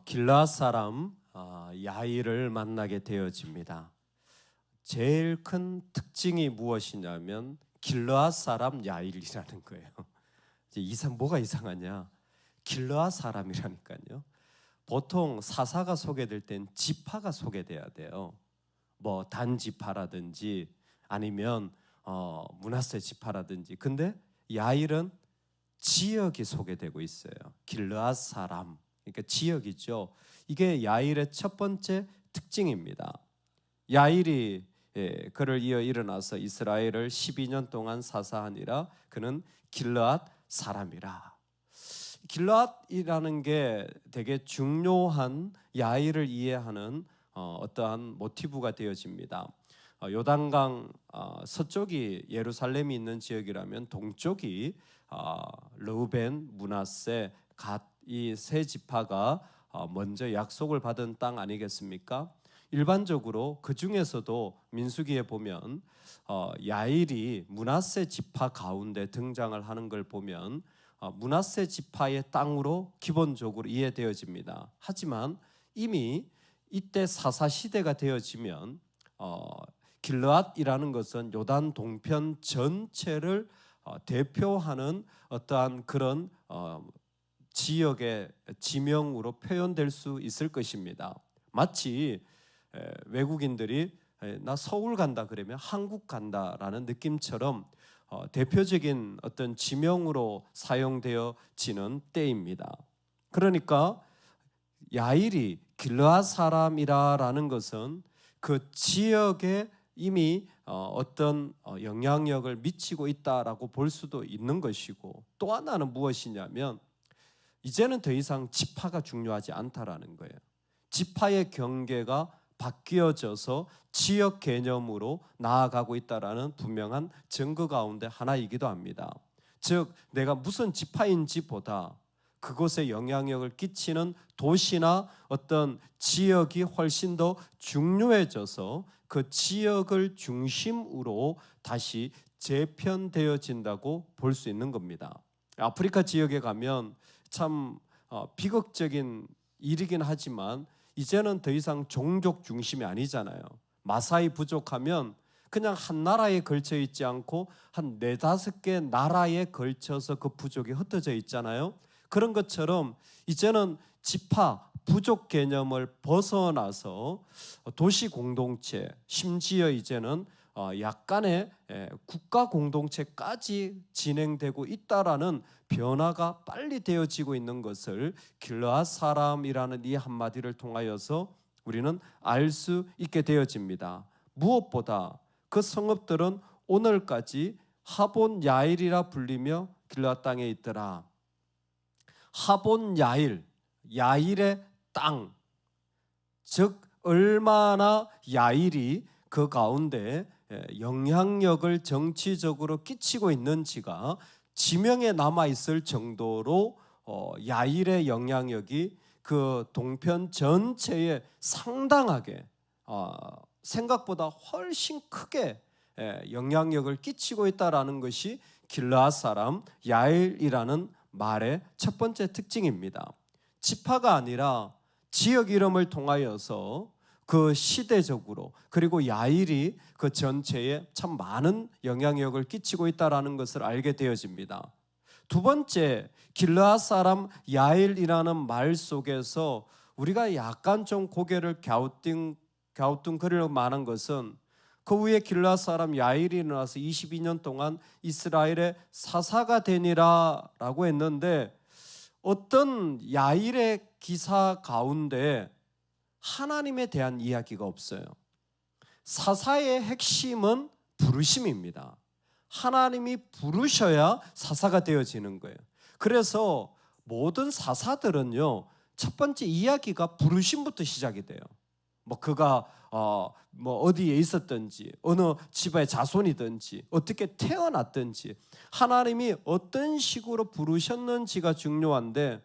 길르앗 사람 야일을 만나게 되어집니다. 제일 큰 특징이 무엇이냐면 길르앗 사람 야일이라는 거예요. 뭐가 이상하냐? 길르앗 사람이라니까요. 보통 사사가 소개될 땐 지파가 소개돼야 돼요. 뭐 단 지파라든지 아니면 므낫세 지파라든지. 근데 야일은 지역이 소개되고 있어요. 길르앗 사람. 그러니까 지역이죠. 이게 야일의 첫 번째 특징입니다. 야일이 그를 이어 일어나서 이스라엘을 12년 동안 사사하니라. 그는 길르앗 사람이라. 길르앗이라는 게 되게 중요한 야일을 이해하는 어떠한 모티브가 되어집니다. 요단강 서쪽이 예루살렘이 있는 지역이라면 동쪽이 르우벤, 므낫세, 갓 이 세 지파가 먼저 약속을 받은 땅 아니겠습니까? 일반적으로 그 중에서도 민수기에 보면 야일이 므낫세 지파 가운데 등장을 하는 걸 보면 므낫세 지파의 땅으로 기본적으로 이해되어집니다. 하지만 이미 이때 사사 시대가 되어지면 길르앗이라는 것은 요단 동편 전체를 대표하는 어떠한 그런 지역의 지명으로 표현될 수 있을 것입니다. 마치 외국인들이 나 서울 간다 그러면 한국 간다라는 느낌처럼 대표적인 어떤 지명으로 사용되어지는 때입니다. 그러니까 야일이 길르앗 사람이라는 것은 그 지역에 이미 어떤 영향력을 미치고 있다라고 볼 수도 있는 것이고, 또 하나는 무엇이냐면 이제는 더 이상 지파가 중요하지 않다라는 거예요. 지파의 경계가 바뀌어져서 지역 개념으로 나아가고 있다라는 분명한 증거 가운데 하나이기도 합니다. 즉 내가 무슨 지파인지보다 그곳에 영향력을 끼치는 도시나 어떤 지역이 훨씬 더 중요해져서 그 지역을 중심으로 다시 재편되어진다고 볼 수 있는 겁니다. 아프리카 지역에 가면 참 비극적인 일이긴 하지만 이제는 더 이상 종족 중심이 아니잖아요. 마사이 부족하면 그냥 한 나라에 걸쳐 있지 않고 한 4-5개 나라에 걸쳐서 그 부족이 흩어져 있잖아요. 그런 것처럼 이제는 지파, 부족 개념을 벗어나서 도시 공동체, 심지어 이제는 약간의 국가 공동체까지 진행되고 있다라는 변화가 빨리 되어지고 있는 것을 길르앗 사람이라는 이 한마디를 통하여서 우리는 알 수 있게 되어집니다. 무엇보다 그 성읍들은 오늘까지 하본 야일이라 불리며 길르앗 땅에 있더라. 하본 야일, 야일의 땅, 즉 얼마나 야일이 그 가운데 영향력을 정치적으로 끼치고 있는지가 지명에 남아있을 정도로 야일의 영향력이 그 동편 전체에 상당하게 생각보다 훨씬 크게 영향력을 끼치고 있다는 것이 길르앗 사람 야일이라는 말의 첫 번째 특징입니다. 지파가 아니라 지역 이름을 통하여서 그 시대적으로 그리고 야일이 그 전체에 참 많은 영향력을 끼치고 있다는 것을 알게 되어집니다. 두 번째, 길르앗 사람 야일이라는 말 속에서 우리가 약간 좀 고개를 갸우뚱거릴 만한 것은 그 후에 길르앗 사람 야일이 일어나서 22년 동안 이스라엘의 사사가 되니라 라고 했는데 어떤 야일의 기사 가운데 하나님에 대한 이야기가 없어요. 사사의 핵심은 부르심입니다. 하나님이 부르셔야 사사가 되어지는 거예요. 그래서 모든 사사들은요, 첫 번째 이야기가 부르심부터 시작이 돼요. 그가 어디에 있었든지 어느 집의 자손이든지 어떻게 태어났든지 하나님이 어떤 식으로 부르셨는지가 중요한데,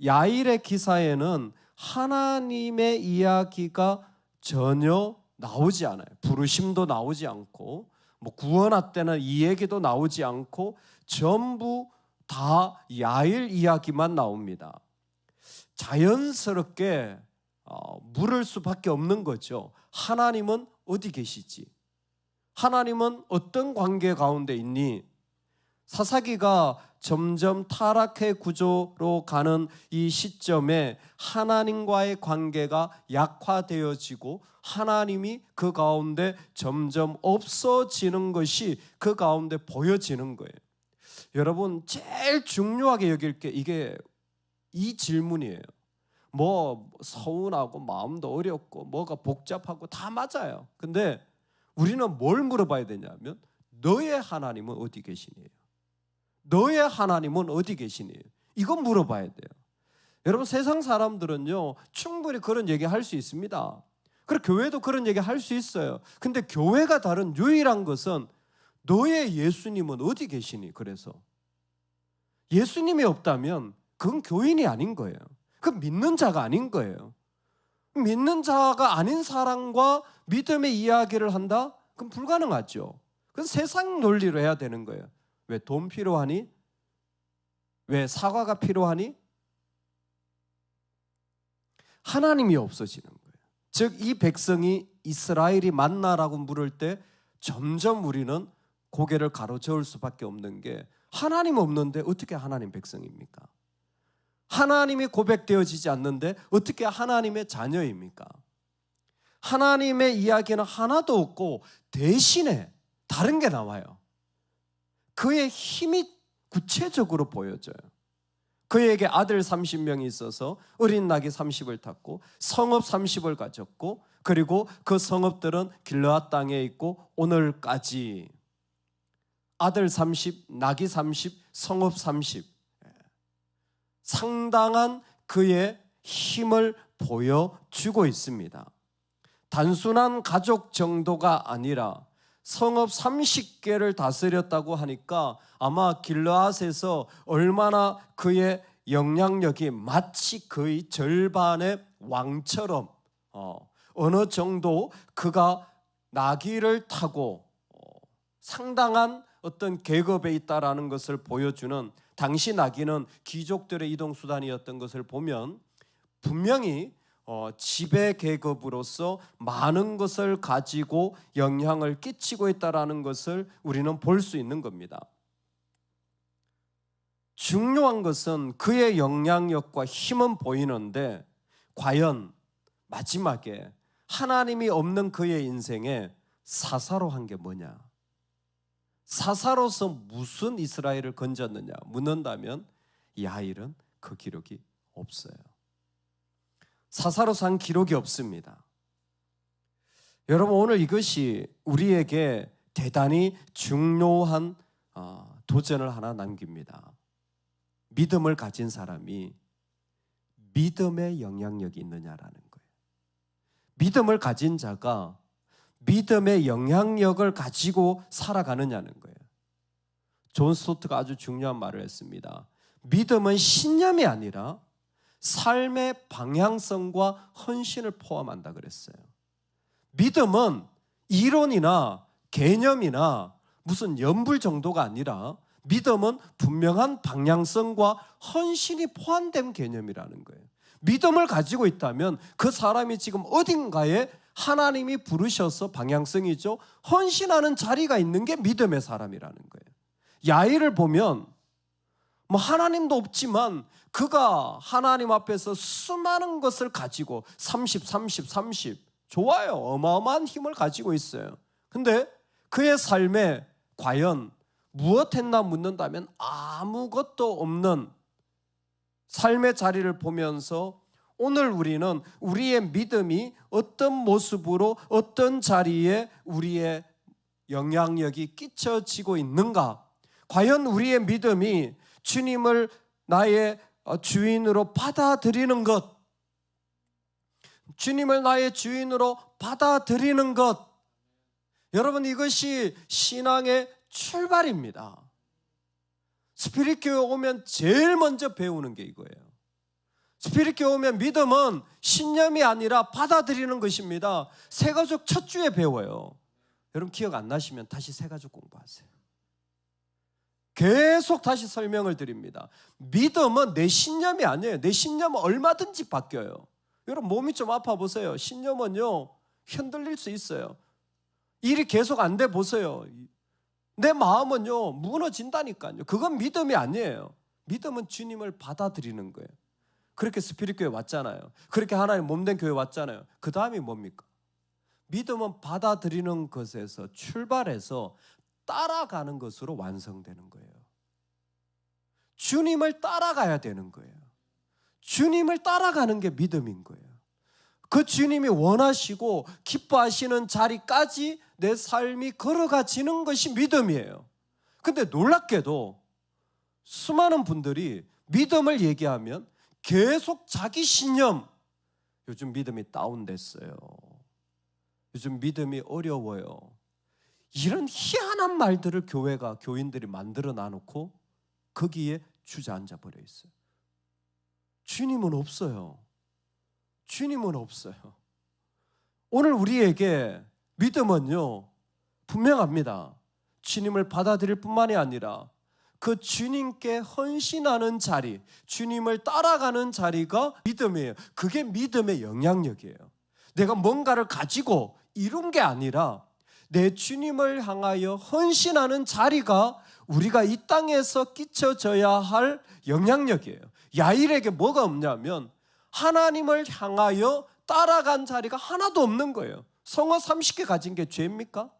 야일의 기사에는 하나님의 이야기가 전혀 나오지 않아요. 부르심도 나오지 않고 구원했다는 이 얘기도 나오지 않고 전부 다 야일 이야기만 나옵니다. 자연스럽게 물을 수밖에 없는 거죠. 하나님은 어디 계시지? 하나님은 어떤 관계 가운데 있니? 사사기가 점점 타락의 구조로 가는 이 시점에 하나님과의 관계가 약화되어지고 하나님이 그 가운데 점점 없어지는 것이 그 가운데 보여지는 거예요. 여러분, 제일 중요하게 여길 게 이게 이 질문이에요. 뭐 서운하고 마음도 어렵고 뭐가 복잡하고 다 맞아요. 근데 우리는 뭘 물어봐야 되냐면 너의 하나님은 어디 계시니? 너의 하나님은 어디 계시니? 이건 물어봐야 돼요. 여러분, 세상 사람들은요 충분히 그런 얘기 할 수 있습니다. 그리고 교회도 그런 얘기 할 수 있어요. 근데 교회가 다른 유일한 것은 너의 예수님은 어디 계시니? 그래서 예수님이 없다면 그건 교인이 아닌 거예요. 그건 믿는 자가 아닌 거예요. 믿는 자가 아닌 사람과 믿음의 이야기를 한다? 그건 불가능하죠. 그건 세상 논리로 해야 되는 거예요. 왜 돈 필요하니? 왜 사과가 필요하니? 하나님이 없어지는 거예요. 즉 이 백성이 이스라엘이 맞나라고 물을 때 점점 우리는 고개를 가로저을 수밖에 없는 게 하나님 없는데 어떻게 하나님 백성입니까? 하나님이 고백되어지지 않는데 어떻게 하나님의 자녀입니까? 하나님의 이야기는 하나도 없고 대신에 다른 게 나와요. 그의 힘이 구체적으로 보여져요. 그에게 아들 30명이 있어서 어린 낙이 30을 탔고 성읍 30을 가졌고 그리고 그 성읍들은 길르앗 땅에 있고 오늘까지 아들 30, 낙이 30, 성읍 30 상당한 그의 힘을 보여주고 있습니다. 단순한 가족 정도가 아니라 성읍 30개를 다스렸다고 하니까 아마 길르앗에서 얼마나 그의 영향력이 마치 거의 절반의 왕처럼 어느 정도 그가 나귀를 타고 상당한 어떤 계급에 있다라는 것을 보여주는, 당시 나귀는 귀족들의 이동수단이었던 것을 보면 분명히 지배 계급으로서 많은 것을 가지고 영향을 끼치고 있다는 것을 우리는 볼 수 있는 겁니다. 중요한 것은 그의 영향력과 힘은 보이는데 과연 마지막에 하나님이 없는 그의 인생에 사사로 한 게 뭐냐? 사사로서 무슨 이스라엘을 건졌느냐 묻는다면 야일은 그 기록이 없어요. 사사로서 한 기록이 없습니다. 여러분, 오늘 이것이 우리에게 대단히 중요한 도전을 하나 남깁니다. 믿음을 가진 사람이 믿음의 영향력이 있느냐라는 거예요. 믿음을 가진 자가 믿음의 영향력을 가지고 살아가느냐는 거예요. 존 스토트가 아주 중요한 말을 했습니다. 믿음은 신념이 아니라 삶의 방향성과 헌신을 포함한다 그랬어요. 믿음은 이론이나 개념이나 무슨 연불 정도가 아니라 믿음은 분명한 방향성과 헌신이 포함된 개념이라는 거예요. 믿음을 가지고 있다면 그 사람이 지금 어딘가에 하나님이 부르셔서 방향성이죠. 헌신하는 자리가 있는 게 믿음의 사람이라는 거예요. 야일을 보면 하나님도 없지만 그가 하나님 앞에서 수많은 것을 가지고 30 좋아요. 어마어마한 힘을 가지고 있어요. 근데 그의 삶에 과연 무엇 했나 묻는다면 아무것도 없는 삶의 자리를 보면서 오늘 우리는 우리의 믿음이 어떤 모습으로 어떤 자리에 우리의 영향력이 끼쳐지고 있는가? 과연 우리의 믿음이 주님을 나의 주인으로 받아들이는 것, 주님을 나의 주인으로 받아들이는 것, 여러분, 이것이 신앙의 출발입니다. 스피릿교회 오면 제일 먼저 배우는 게 이거예요. 스피릿교회 오면 믿음은 신념이 아니라 받아들이는 것입니다. 새가족 첫 주에 배워요. 여러분 기억 안 나시면 다시 새가족 공부하세요. 계속 다시 설명을 드립니다. 믿음은 내 신념이 아니에요. 내 신념은 얼마든지 바뀌어요. 여러분 몸이 좀 아파 보세요. 신념은요 흔들릴 수 있어요. 일이 계속 안 돼 보세요. 내 마음은요 무너진다니까요. 그건 믿음이 아니에요. 믿음은 주님을 받아들이는 거예요. 그렇게 스피릿 교회 왔잖아요. 그렇게 하나님 몸된 교회 왔잖아요. 그 다음이 뭡니까? 믿음은 받아들이는 것에서 출발해서 따라가는 것으로 완성되는 거예요. 주님을 따라가야 되는 거예요. 주님을 따라가는 게 믿음인 거예요. 그 주님이 원하시고 기뻐하시는 자리까지 내 삶이 걸어가지는 것이 믿음이에요. 근데 놀랍게도 수많은 분들이 믿음을 얘기하면 계속 자기 신념, 요즘 믿음이 다운됐어요. 요즘 믿음이 어려워요. 이런 희한한 말들을 교회가, 교인들이 만들어 놔놓고 거기에 주저앉아 버려 있어요. 주님은 없어요. 주님은 없어요. 오늘 우리에게 믿음은요 분명합니다. 주님을 받아들일 뿐만이 아니라 그 주님께 헌신하는 자리, 주님을 따라가는 자리가 믿음이에요. 그게 믿음의 영향력이에요. 내가 뭔가를 가지고 이룬 게 아니라 내 주님을 향하여 헌신하는 자리가 우리가 이 땅에서 끼쳐져야 할 영향력이에요. 야일에게 뭐가 없냐면 하나님을 향하여 따라간 자리가 하나도 없는 거예요. 성어 30개 가진 게 죄입니까?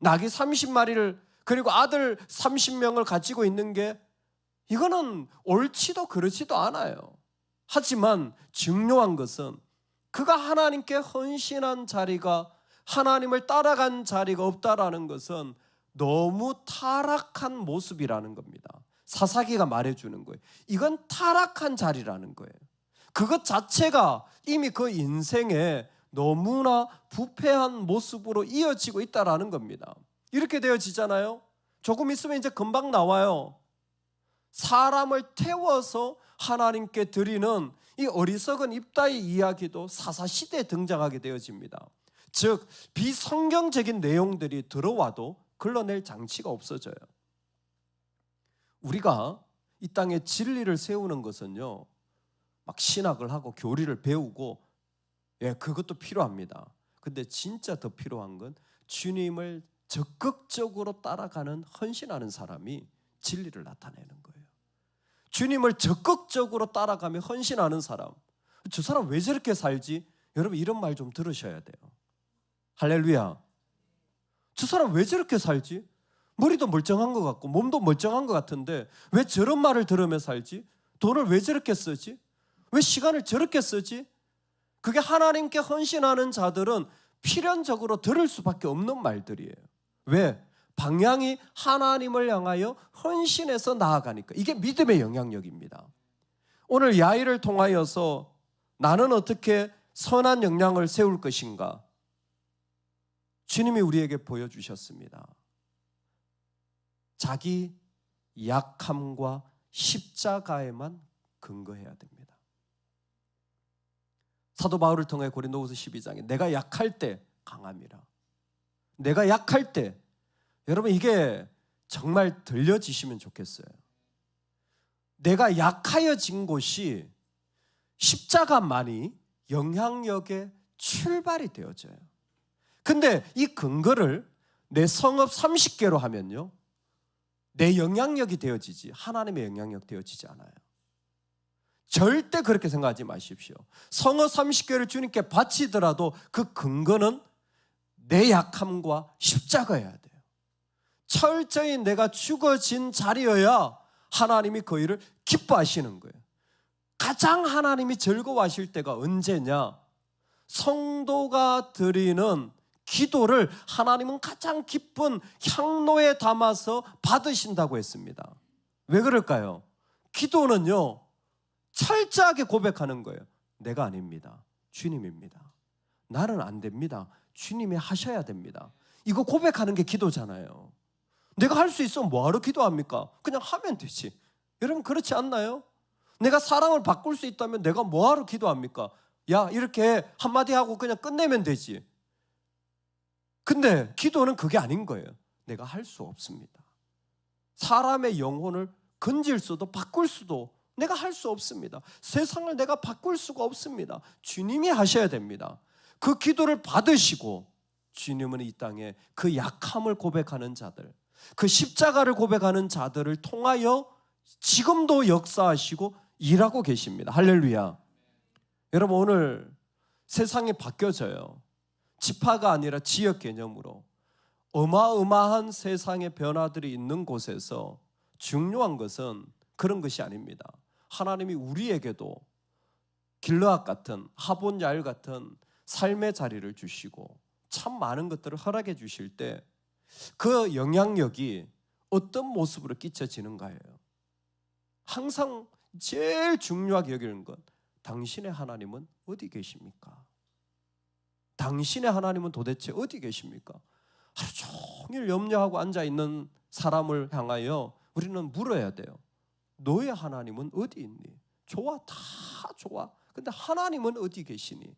낙이 30마리를 그리고 아들 30명을 가지고 있는 게 이거는 옳지도 그렇지도 않아요. 하지만 중요한 것은 그가 하나님께 헌신한 자리가, 하나님을 따라간 자리가 없다라는 것은 너무 타락한 모습이라는 겁니다. 사사기가 말해주는 거예요. 이건 타락한 자리라는 거예요. 그것 자체가 이미 그 인생에 너무나 부패한 모습으로 이어지고 있다라는 겁니다. 이렇게 되어지잖아요. 조금 있으면 이제 금방 나와요. 사람을 태워서 하나님께 드리는 이 어리석은 입다의 이야기도 사사시대에 등장하게 되어집니다. 즉 비성경적인 내용들이 들어와도 걸러낼 장치가 없어져요. 우리가 이 땅에 진리를 세우는 것은요 막 신학을 하고 교리를 배우고 그것도 필요합니다. 근데 진짜 더 필요한 건 주님을 적극적으로 따라가는, 헌신하는 사람이 진리를 나타내는 거예요. 주님을 적극적으로 따라가며 헌신하는 사람, 저 사람 왜 저렇게 살지? 여러분 이런 말 좀 들으셔야 돼요. 할렐루야. 저 사람 왜 저렇게 살지? 머리도 멀쩡한 것 같고 몸도 멀쩡한 것 같은데 왜 저런 말을 들으며 살지? 돈을 왜 저렇게 쓰지? 왜 시간을 저렇게 쓰지? 그게 하나님께 헌신하는 자들은 필연적으로 들을 수밖에 없는 말들이에요. 왜? 방향이 하나님을 향하여 헌신해서 나아가니까. 이게 믿음의 영향력입니다. 오늘 야일을 통하여서 나는 어떻게 선한 역량을 세울 것인가? 주님이 우리에게 보여주셨습니다. 자기 약함과 십자가에만 근거해야 됩니다. 사도 바울을 통해 고린도후서 12장에 내가 약할 때 강함이라. 내가 약할 때, 여러분 이게 정말 들려지시면 좋겠어요. 내가 약하여진 곳이 십자가만이 영향력의 출발이 되어져요. 근데 이 근거를 내 성읍 30개로 하면요 내 영향력이 되어지지 하나님의 영향력 되어지지 않아요. 절대 그렇게 생각하지 마십시오. 성읍 30개를 주님께 바치더라도 그 근거는 내 약함과 십자가여야 돼요. 철저히 내가 죽어진 자리여야 하나님이 그 일을 기뻐하시는 거예요. 가장 하나님이 즐거워하실 때가 언제냐? 성도가 드리는 기도를 하나님은 가장 기쁜 향로에 담아서 받으신다고 했습니다. 왜 그럴까요? 기도는요 철저하게 고백하는 거예요. 내가 아닙니다. 주님입니다. 나는 안 됩니다. 주님이 하셔야 됩니다. 이거 고백하는 게 기도잖아요. 내가 할 수 있으면 뭐하러 기도합니까? 그냥 하면 되지. 여러분 그렇지 않나요? 내가 사람을 바꿀 수 있다면 내가 뭐하러 기도합니까? 야 이렇게 한마디 하고 그냥 끝내면 되지. 근데 기도는 그게 아닌 거예요. 내가 할 수 없습니다. 사람의 영혼을 건질 수도 바꿀 수도 내가 할 수 없습니다. 세상을 내가 바꿀 수가 없습니다. 주님이 하셔야 됩니다. 그 기도를 받으시고 주님은 이 땅에 그 약함을 고백하는 자들, 그 십자가를 고백하는 자들을 통하여 지금도 역사하시고 일하고 계십니다. 할렐루야. 여러분, 오늘 세상이 바뀌어져요. 지파가 아니라 지역 개념으로 어마어마한 세상의 변화들이 있는 곳에서 중요한 것은 그런 것이 아닙니다. 하나님이 우리에게도 길르앗 같은, 하본 야일 같은 삶의 자리를 주시고 참 많은 것들을 허락해 주실 때 그 영향력이 어떤 모습으로 끼쳐지는가예요. 항상 제일 중요하게 여기는 것, 당신의 하나님은 어디 계십니까? 당신의 하나님은 도대체 어디 계십니까? 하루 종일 염려하고 앉아있는 사람을 향하여 우리는 물어야 돼요. 너의 하나님은 어디 있니? 좋아, 다 좋아. 근데 하나님은 어디 계시니?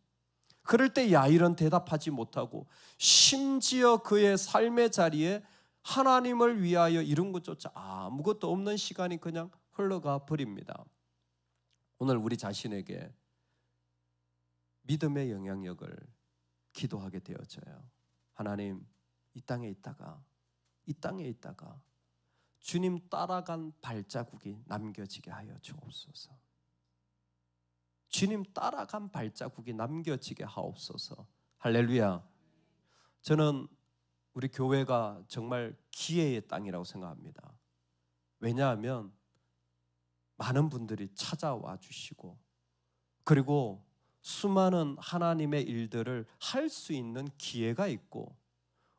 그럴 때 야일은 대답하지 못하고 심지어 그의 삶의 자리에 하나님을 위하여 이룬 것조차 아무것도 없는 시간이 그냥 흘러가 버립니다. 오늘 우리 자신에게 믿음의 영향력을 기도하게 되어져요. 하나님, 이 땅에 있다가 주님 따라간 발자국이 남겨지게 하여 주옵소서. 주님 따라간 발자국이 남겨지게 하옵소서. 할렐루야. 저는 우리 교회가 정말 기회의 땅이라고 생각합니다. 왜냐하면 많은 분들이 찾아와 주시고 그리고 수많은 하나님의 일들을 할 수 있는 기회가 있고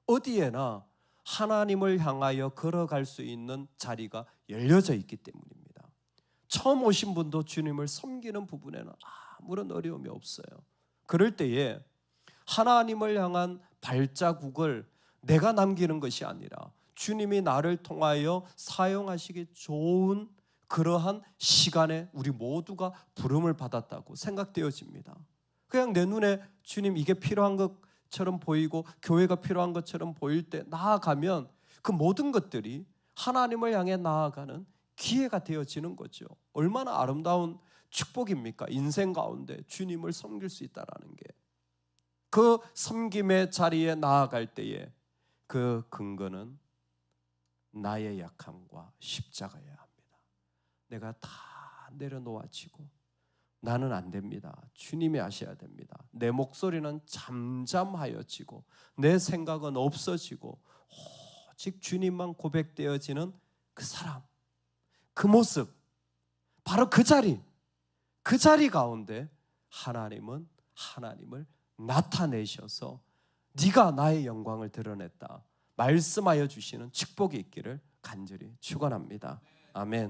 어디에나 하나님을 향하여 걸어갈 수 있는 자리가 열려져 있기 때문입니다. 처음 오신 분도 주님을 섬기는 부분에는 아무런 어려움이 없어요. 그럴 때에 하나님을 향한 발자국을 내가 남기는 것이 아니라 주님이 나를 통하여 사용하시기 좋은 그러한 시간에 우리 모두가 부름을 받았다고 생각되어집니다. 그냥 내 눈에 주님 이게 필요한 것처럼 보이고 교회가 필요한 것처럼 보일 때 나아가면 그 모든 것들이 하나님을 향해 나아가는 기회가 되어지는 거죠. 얼마나 아름다운 축복입니까? 인생 가운데 주님을 섬길 수 있다는 게. 그 섬김의 자리에 나아갈 때에 그 근거는 나의 약함과 십자가여야 합니다. 내가 다 내려놓아지고 나는 안 됩니다. 주님이 하셔야 됩니다. 내 목소리는 잠잠하여지고 내 생각은 없어지고 오직 주님만 고백되어지는 그 사람, 그 모습, 바로 그 자리 가운데 하나님은 하나님을 나타내셔서 네가 나의 영광을 드러냈다 말씀하여 주시는 축복이 있기를 간절히 축원합니다. 아멘.